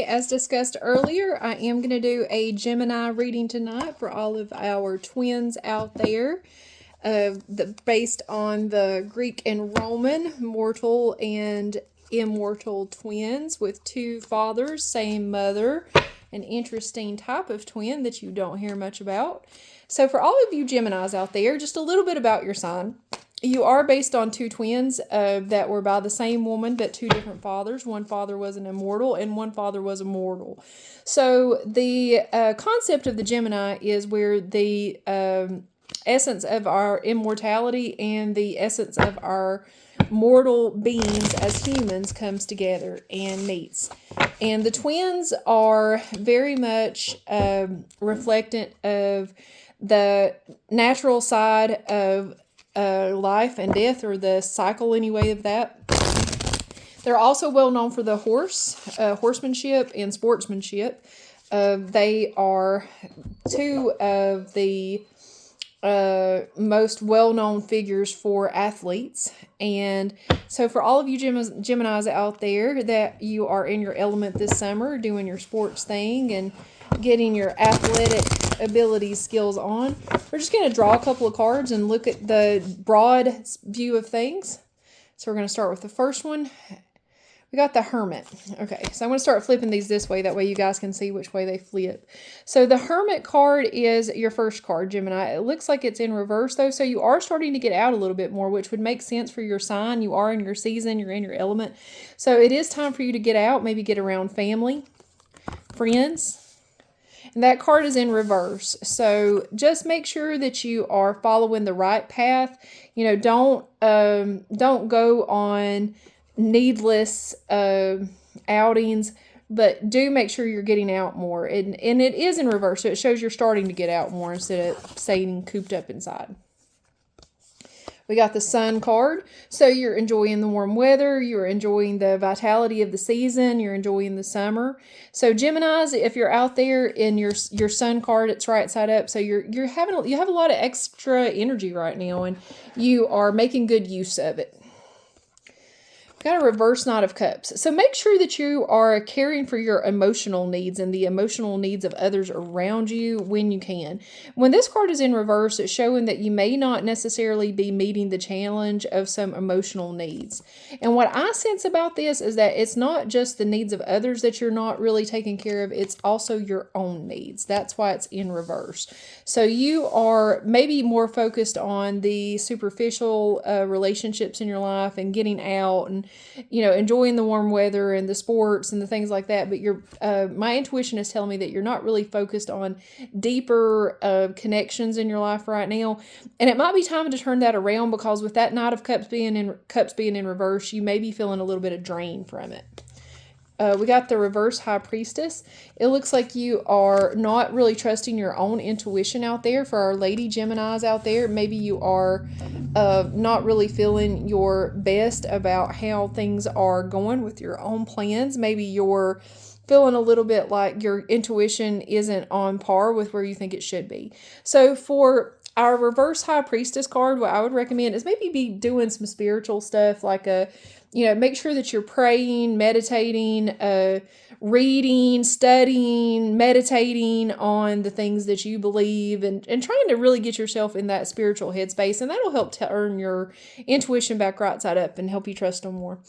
as discussed earlier, I am going to do a Gemini reading tonight for all of our twins out there. Based on the Greek and Roman mortal and immortal twins with two fathers, same mother, an interesting type of twin that you don't hear much about. So for all of you Geminis out there, just a little bit about your sign. You are based on two twins that were by the same woman but two different fathers. One father was an immortal and one father was a mortal. So the concept of the Gemini is where the essence of our immortality and the essence of our mortal beings as humans comes together and meets. And the twins are very much reflectant of the natural side of life and death, or the cycle anyway of that. They're also well known for the horsemanship and sportsmanship. They are two of the most well-known figures for athletes. And so for all of you Geminis out there that you are in your element this summer, doing your sports thing and getting your athletic abilities skills on, we're just going to draw a couple of cards and look at the broad view of things. So we're going to start with the first one. We got the Hermit. Okay, so I'm going to start flipping these this way. That way you guys can see which way they flip. So the Hermit card is your first card, Gemini. It looks like it's in reverse, though, so you are starting to get out a little bit more, which would make sense for your sign. You are in your season. You're in your element. So it is time for you to get out, maybe get around family, friends. And that card is in reverse. So just make sure that you are following the right path. You know, don't go on needless outings, but do make sure you're getting out more. And it is in reverse, so it shows you're starting to get out more instead of staying cooped up inside. We got the Sun card. So you're enjoying the warm weather. You're enjoying the vitality of the season. You're enjoying the summer. So Geminis, if you're out there in your Sun card, it's right side up. So you have a lot of extra energy right now, and you are making good use of it. Got a reverse Knight of Cups. So make sure that you are caring for your emotional needs and the emotional needs of others around you when you can. When this card is in reverse, it's showing that you may not necessarily be meeting the challenge of some emotional needs. And what I sense about this is that it's not just the needs of others that you're not really taking care of, it's also your own needs. That's why it's in reverse. So you are maybe more focused on the superficial relationships in your life and getting out and enjoying the warm weather and the sports and the things like that. But my intuition is telling me that you're not really focused on deeper connections in your life right now. And it might be time to turn that around, because with that Knight of Cups being in reverse, you may be feeling a little bit of drain from it. We got the reverse High Priestess. It looks like you are not really trusting your own intuition out there. For our lady Geminis out there, maybe you are not really feeling your best about how things are going with your own plans. Maybe you're feeling a little bit like your intuition isn't on par with where you think it should be. So for our reverse High Priestess card, what I would recommend is maybe be doing some spiritual stuff, like make sure that you're praying, meditating, reading, studying, meditating on the things that you believe, and trying to really get yourself in that spiritual headspace. And that'll help turn your intuition back right side up and help you trust them more.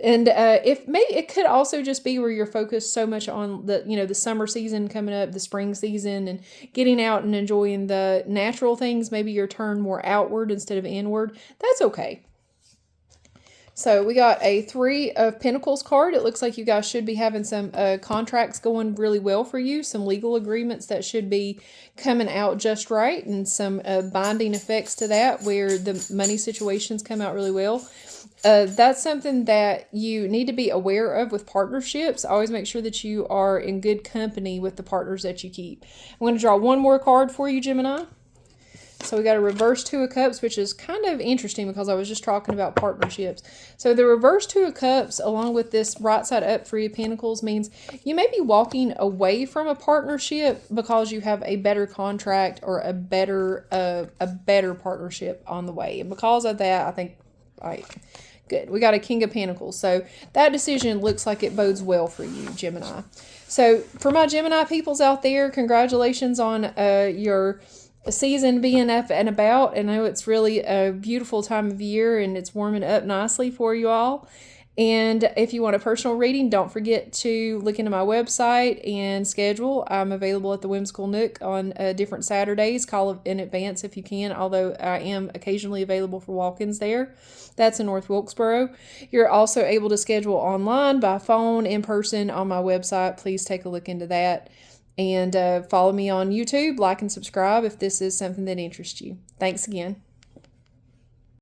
And it could also just be where you're focused so much on the summer season coming up, the spring season, and getting out and enjoying the natural things. Maybe you're turned more outward instead of inward. That's okay. So we got a Three of Pentacles card. It looks like you guys should be having some contracts going really well for you, some legal agreements that should be coming out just right, and some binding effects to that where the money situations come out really well. That's something that you need to be aware of with partnerships. Always make sure that you are in good company with the partners that you keep. I'm going to draw one more card for you, Gemini. So we got a reverse Two of Cups, which is kind of interesting because I was just talking about partnerships. So the reverse Two of Cups, along with this right side up Three of Pentacles, means you may be walking away from a partnership because you have a better contract or a better partnership on the way. And because of that, I think Good. We got a King of Pentacles. So that decision looks like it bodes well for you, Gemini. So for my Gemini peoples out there, congratulations on your season being up and about. I know it's really a beautiful time of year and it's warming up nicely for you all. And if you want a personal reading, don't forget to look into my website and schedule. I'm available at the Whimsical Nook on different Saturdays. Call in advance if you can, although I am occasionally available for walk-ins there. That's in North Wilkesboro. You're also able to schedule online, by phone, in person on my website. Please take a look into that. And follow me on YouTube, like and subscribe if this is something that interests you. Thanks again.